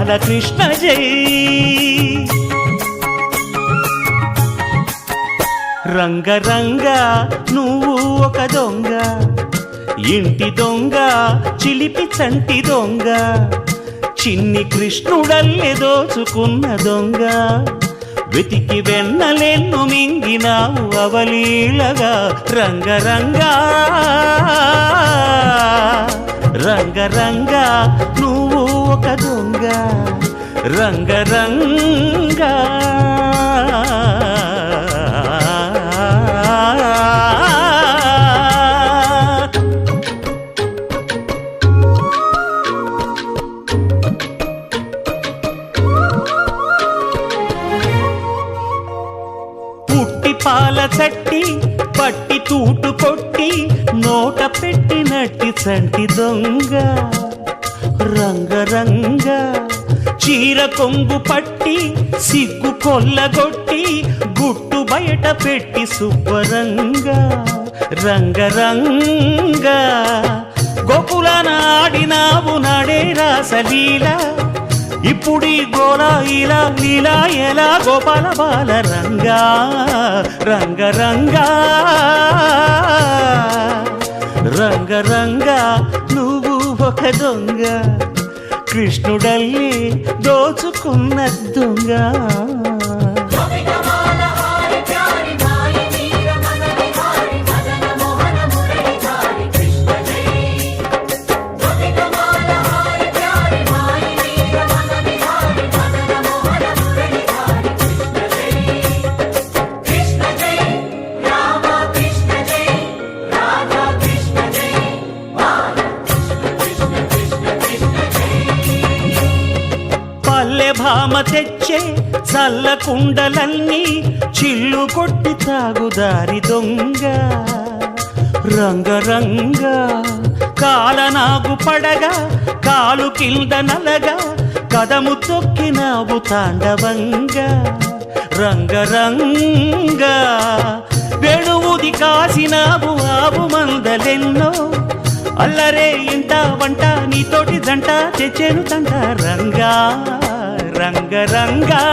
బాలకృష్ణ జై. రంగ రంగ నువ్వు ఒక దొంగ, ఇంటి దొంగ చిలిపి చంటి దొంగ, చిన్ని కృష్ణుడల్లె దోచుకున్న దొంగ, వెతికి వెన్నలెన్ను మింగినావు అవలీలగా. రంగ రంగ రంగ రంగ నువ్వు ఒక దొంగ, రంగ రంగ. పాల చట్టి పట్టి తూటు కొట్టి నోట పెట్టినట్టి చంటి దొంగ, రంగ రంగ. చీర కొంగు పట్టి సిగ్గు కొల్లగొట్టి గుట్టు బయట పెట్టి శుభ్రంగ, రంగ రంగ. గోకులనాడినావు నాడే రాసలీల, ఇప్పుడీ గోలా ఇలా లీలా ఎలా గోపాల బాల రంగా, రంగ రంగ రంగ రంగ నువ్వు ఒక దొంగ, కృష్ణుడల్లి దోచుకున్న దొంగ. భామ తెచ్చే చల్ల కుండలన్నీ చిల్లు కొట్టి తాగుదారి దొంగ, రంగ రంగ. కాలనాగు పడగా కాలు కింద నలగా కదము తొక్కినావు తాండవంగా, రంగ రంగ. వేణువుది కాసినావు ఆవు మందలెన్నో, అల్లరే ఇంట వంట నీతోటి జంట తెచ్చేను తంట రంగా, రంగ రంగా.